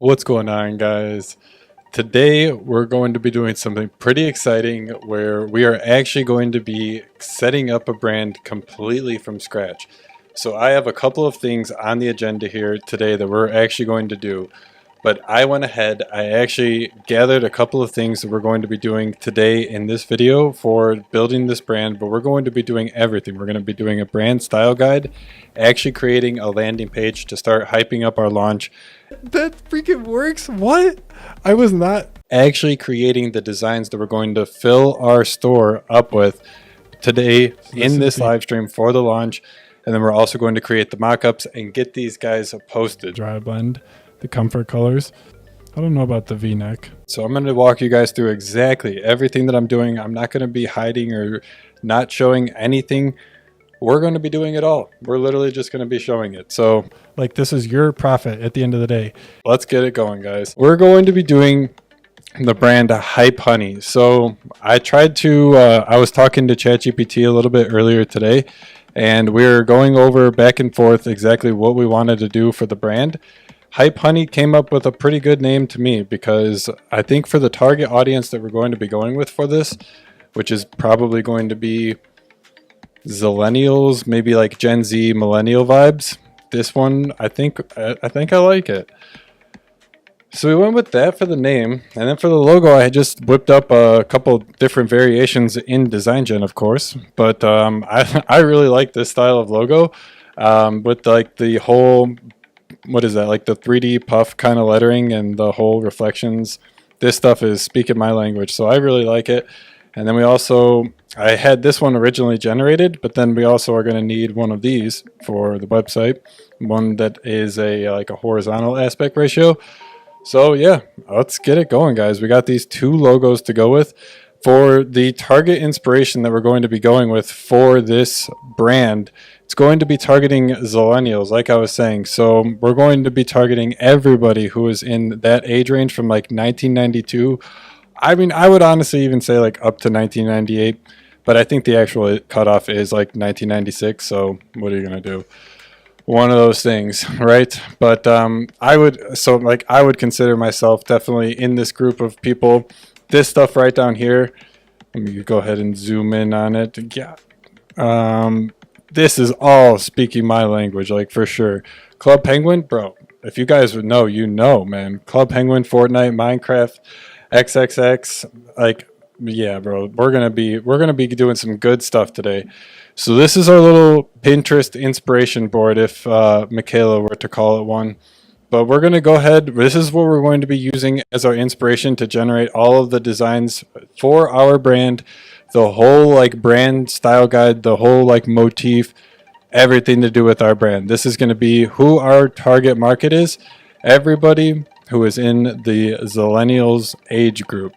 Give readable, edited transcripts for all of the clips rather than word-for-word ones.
What's going on, guys? Today we're going to be doing something pretty exciting where we are actually going to be setting up a brand completely from scratch. So I have a couple of things on the agenda here today that we're actually going to do. But I went ahead, I actually gathered a couple of things that we're going to be doing today in this video for building this brand, but we're going to be doing everything. We're going to be doing a brand style guide, actually creating a landing page to start hyping up our launch. That freaking works? What? I was not actually creating the designs that we're going to fill our store up with today in this live stream for the launch. And then we're also going to create the mock-ups and get these guys posted. Dry blend, the comfort colors. I don't know about the V-neck. So I'm going to walk you guys through exactly everything that I'm doing. I'm not going to be hiding or not showing anything. We're going to be doing it all. We're literally just going to be showing it. So like, this is your profit at the end of the day. Let's get it going, guys. We're going to be doing the brand Hype Honey. So I tried to, I was talking to ChatGPT a little bit earlier today, and we're going over back and forth exactly what we wanted to do for the brand. Hype Honey came up with a pretty good name to me because I think for the target audience that we're going to be going with for this, which is probably going to be Zillennials, maybe like Gen Z millennial vibes. This one, I think I like it. So we went with that for the name, and then for the logo, I just whipped up a couple different variations in Design Gen, of course. But I really like this style of logo with like the whole, what is that, like the 3D puff kind of lettering and the whole reflections. This stuff is speaking my language, so I really like it. And then we also, I had this one originally generated, but then we also are going to need one of these for the website, one that is like a horizontal aspect ratio. So yeah, let's get it going, guys. We got these two logos to go with. For the target inspiration that we're going to be going with for this brand, it's going to be targeting Zillennials, like I was saying. So we're going to be targeting everybody who is in that age range from like 1992. I mean, I would honestly even say like up to 1998, but I think the actual cutoff is like 1996. So what are you going to do? One of those things, right? But I would consider myself definitely in this group of people. This stuff right down here, let me go ahead and zoom in on it. Yeah, this is all speaking my language, like for sure. Club Penguin, bro, if you guys would know, you know, man. Club Penguin, Fortnite, Minecraft, XXX, like, yeah, bro, we're gonna be doing some good stuff today. So this is our little Pinterest inspiration board, if Michaela were to call it one. But we're going to go ahead. This is what we're going to be using as our inspiration to generate all of the designs for our brand, the whole like brand style guide, the whole like motif, everything to do with our brand. This is going to be who our target market is, everybody who is in the Zillennials age group.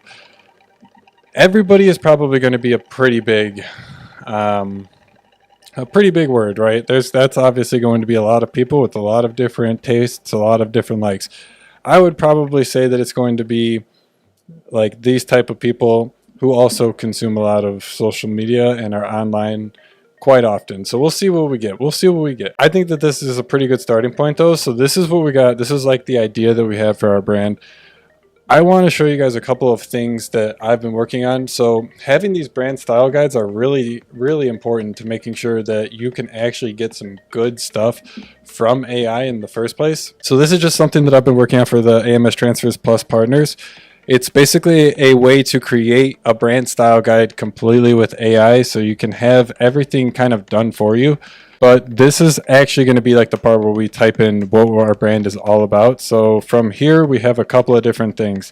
Everybody is probably going to be a pretty big word, right? That's obviously going to be a lot of people with a lot of different tastes, a lot of different likes. I would probably say that it's going to be like these type of people who also consume a lot of social media and are online quite often. So we'll see what we get. I think that this is a pretty good starting point though. So this is what we got. This is like the idea that we have for our brand. I want to show you guys a couple of things that I've been working on. So having these brand style guides are really, really important to making sure that you can actually get some good stuff from AI in the first place. So this is just something that I've been working on for the AMS Transfers Plus partners. It's basically a way to create a brand style guide completely with AI, so you can have everything kind of done for you. But this is actually going to be like the part where we type in what our brand is all about. So from here, we have a couple of different things.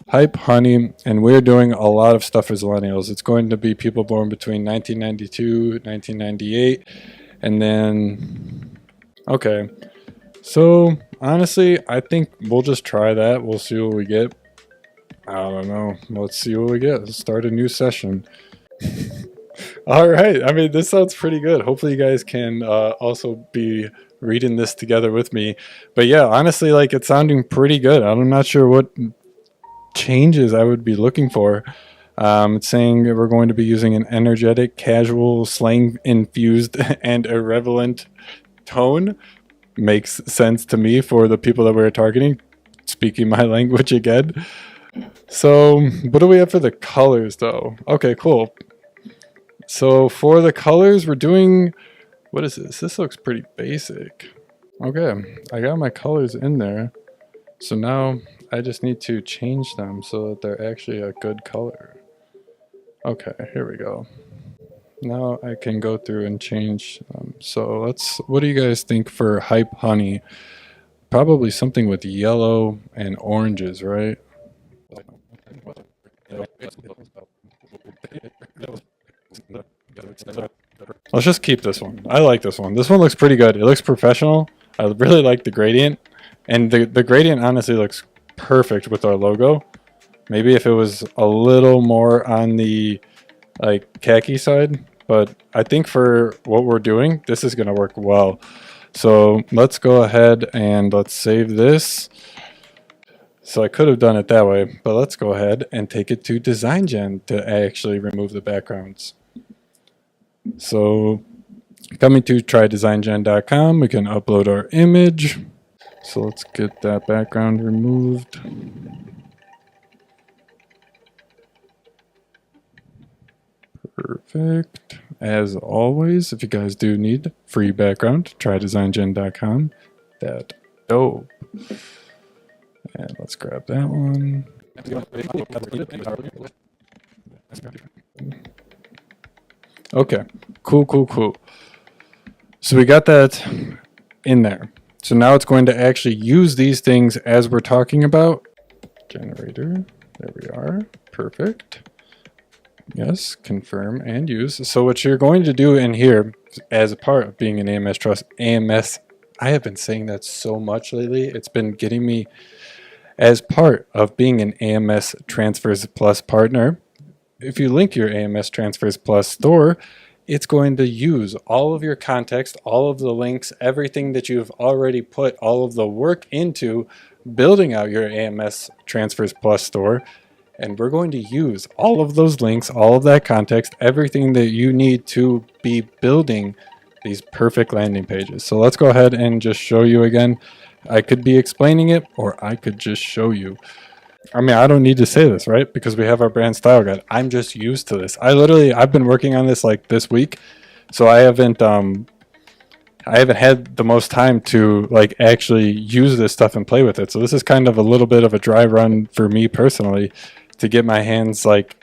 Hype Honey, and we're doing a lot of stuff for Zillennials. It's going to be people born between 1992, 1998, and then, okay. So honestly, I think we'll just try that. We'll see what we get. I don't know. Let's see what we get. Let's start a new session. All right. I mean, this sounds pretty good. Hopefully you guys can also be reading this together with me. But yeah, honestly, like it's sounding pretty good. I'm not sure what changes I would be looking for. It's saying that we're going to be using an energetic, casual, slang-infused, and irreverent tone. Makes sense to me for the people that we're targeting. speaking my language again. So what do we have for the colors though? Okay, cool. So for the colors, we're doing, what is this? This looks pretty basic. Okay, I got my colors in there. So now I just need to change them so that they're actually a good color. Okay, here we go. Now I can go through and change them. So what do you guys think for Hype Honey? Probably something with yellow and oranges, right? Let's just keep this one. I like this one. This one looks pretty good. It looks professional. I really like the gradient. And the gradient honestly looks perfect with our logo. Maybe if it was a little more on the like khaki side, but I think for what we're doing, this is going to work well. So let's go ahead and let's save this. So I could have done it that way, but let's go ahead and take it to Design Gen to actually remove the backgrounds. So coming to trydesigngen.com, we can upload our image. So let's get that background removed. Perfect. As always, if you guys do need free background, trydesigngen.com. That dope. And let's grab that one. Okay, cool. So we got that in there. So now it's going to actually use these things as we're talking about. Generator, there we are, perfect. Yes, confirm and use. So what you're going to do in here as a part of being an AMS Trust, I have been saying that so much lately. It's been getting me as part of being an AMS Transfers Plus partner. If you link your AMS Transfers Plus store, it's going to use all of your context, all of the links, everything that you've already put all of the work into building out your AMS Transfers Plus store. And we're going to use all of those links, all of that context, everything that you need to be building these perfect landing pages. So let's go ahead and just show you again. I could be explaining it, or I could just show you. I mean, I don't need to say this, right? Because we have our brand style guide. I'm just used to this. I've been working on this like this week. So I haven't had the most time to like actually use this stuff and play with it. So this is kind of a little bit of a dry run for me personally to get my hands like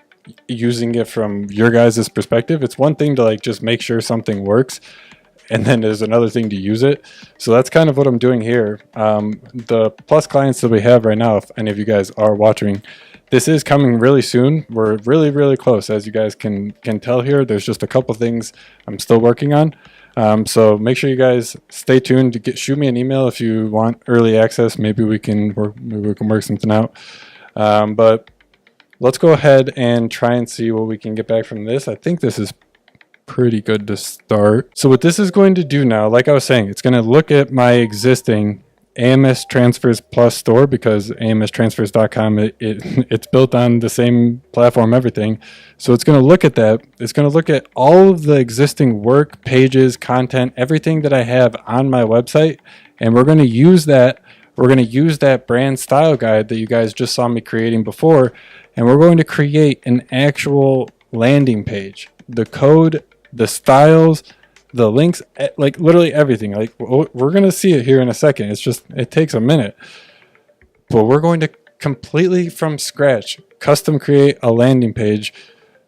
using it from your guys' perspective. It's one thing to like just make sure something works, and then there's another thing to use it. So that's kind of what I'm doing here. The Plus clients that we have right now, if any of you guys are watching, this is coming really soon. We're really close, as you guys can tell here. There's just a couple things I'm still working on. So make sure you guys stay tuned to shoot me an email if you want early access. Maybe we can work something out. But let's go ahead and try and see what we can get back from this. I think this is pretty good to start. So what this is going to do now, like I was saying, it's going to look at my existing AMS Transfers Plus store, because amstransfers.com, it's built on the same platform, everything. So it's going to look at that. It's going to look at all of the existing work, pages, content, everything that I have on my website, and we're going to use that. We're going to use that brand style guide that you guys just saw me creating before, and we're going to create an actual landing page. The code, the styles, the links, like literally everything. Like we're going to see it here in a second. It takes a minute. But we're going to completely from scratch custom create a landing page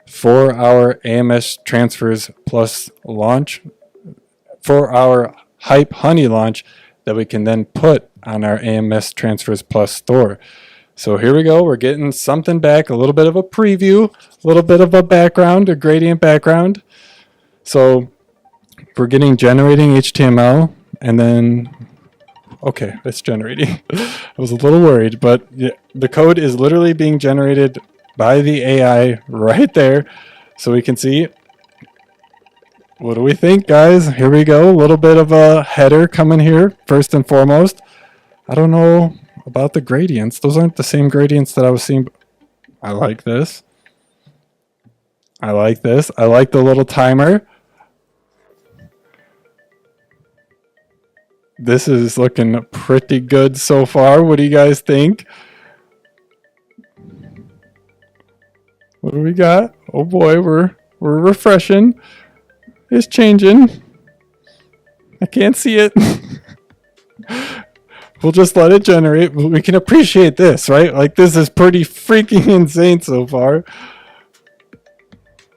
for our AMS Transfers Plus launch, for our Hype Honey launch, that we can then put on our AMS Transfers Plus store. So here we go. We're getting something back, a little bit of a preview, a little bit of a background, a gradient background. So we're getting generating HTML, and then, okay, it's generating. I was a little worried, but yeah, the code is literally being generated by the AI right there. So we can see, what do we think, guys? Here we go. A little bit of a header coming here, first and foremost. I don't know about the gradients. Those aren't the same gradients that I was seeing. I like this. I like this. I like the little timer. This is looking pretty good so far. What do you guys think? What do we got? Oh boy, we're refreshing. It's changing. I can't see it. We'll just let it generate. We can appreciate this, right? Like, this is pretty freaking insane so far.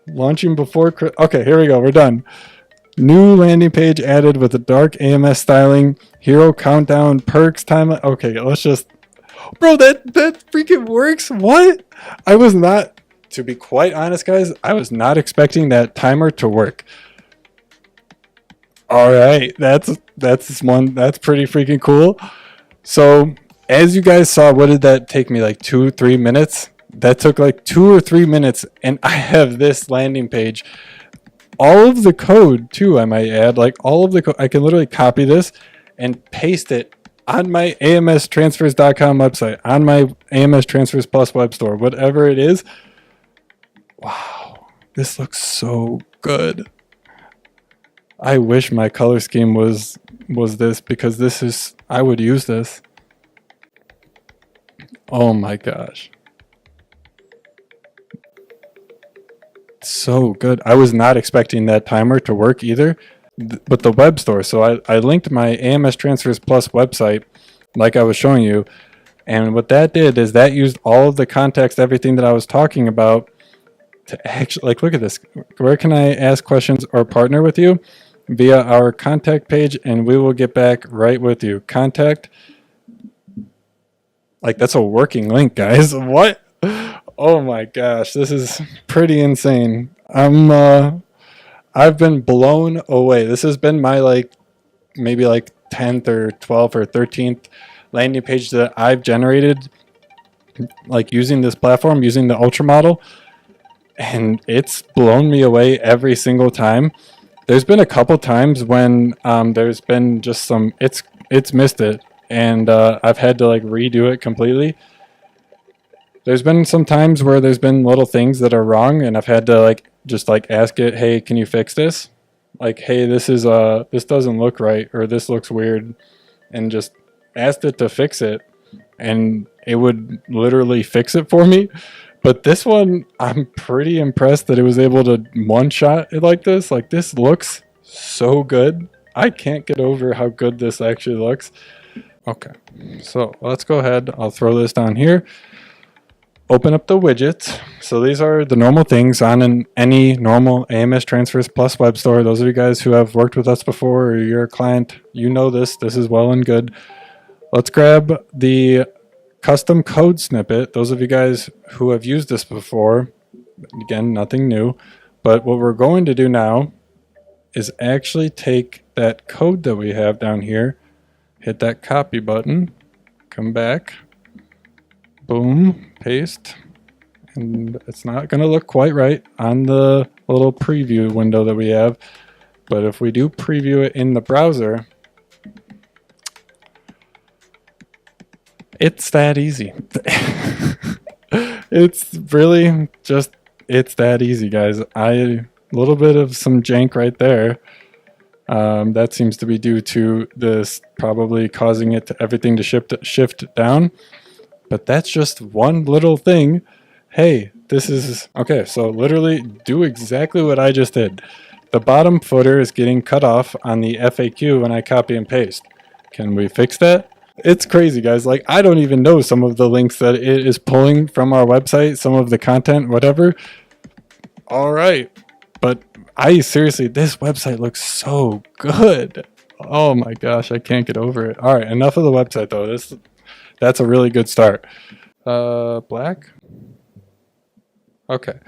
Launching before... Okay, here we go. We're done. New landing page added with a dark AMS styling. Hero countdown. Perks. Timeline. Okay, let's just... Bro, that freaking works? What? I was not... To be quite honest, guys, I was not expecting that timer to work. All right, that's pretty freaking cool. So, as you guys saw, what did that take me, like 2-3 minutes? That took like 2 or 3 minutes, and I have this landing page. All of the code, too, I might add, like all of the code, I can literally copy this and paste it on my amstransfers.com website, on my AMS Transfers Plus web store, whatever it is. Wow, this looks so good. I wish my color scheme was this, because this is, I would use this. Oh my gosh. So good. I was not expecting that timer to work either, but the web store. So I linked my AMS Transfers Plus website like I was showing you. And what that did is that used all of the context, everything that I was talking about to actually, like, look at this. Where can I ask questions or partner with you? Via our contact page, and we will get back right with you. Contact. Like, that's a working link, guys. What? Oh my gosh, this is pretty insane. I've been blown away. This has been my, like, maybe like 10th or 12th or 13th landing page that I've generated, like, using this platform, using the Ultra model, and it's blown me away every single time. There's been a couple times when there's been just some, it's missed it, and I've had to, like, redo it completely. There's been some times where there's been little things that are wrong, and I've had to, like, just, like, ask it, hey, can you fix this? Like, hey, this doesn't look right, or this looks weird, and just asked it to fix it, and it would literally fix it for me. But this one, I'm pretty impressed that it was able to one-shot it like this. Like, this looks so good. I can't get over how good this actually looks. Okay, so let's go ahead. I'll throw this down here. Open up the widgets. So these are the normal things on any normal AMS Transfers Plus web store. Those of you guys who have worked with us before, or you're a client, you know this. This is well and good. Let's grab the custom code snippet. Those of you guys who have used this before, again, nothing new, but what we're going to do now is actually take that code that we have down here, hit that copy button, come back, boom, paste, and it's not going to look quite right on the little preview window that we have, but if we do preview it in the browser, it's that easy. It's really just, it's that easy, guys. A little bit of some jank right there. That seems to be due to this probably causing it to everything to shift down. But that's just one little thing. Hey, this is, okay, so literally do exactly what I just did. The bottom footer is getting cut off on the FAQ when I copy and paste. Can we fix that? It's crazy, guys. Like, I don't even know some of the links that it is pulling from our website, some of the content, whatever. All right. But I seriously, this website looks so good. Oh my gosh, I can't get over it. All right, enough of the website though. That's a really good start. Black? Okay.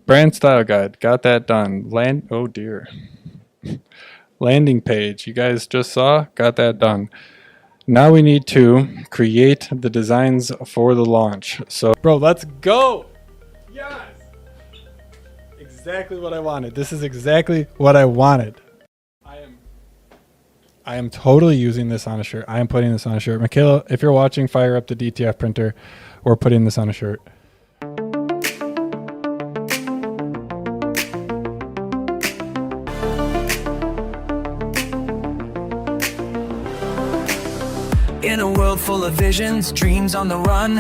Brand style guide. Got that done. Oh dear. Landing page. You guys just saw? Got that done. Now we need to create the designs for the launch. So, bro, let's go. Yes. Exactly what I wanted. This is exactly what I wanted. I am totally using this on a shirt. I am putting this on a shirt. Michaela, if you're watching, fire up the DTF printer. We're putting this on a shirt. world full of visions, dreams on the run.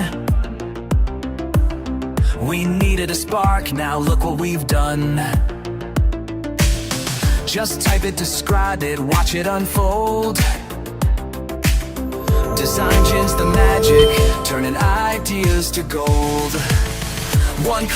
We needed a spark, now look what we've done. Just type it, describe it, watch it unfold. Design gen's the magic, turning ideas to gold. One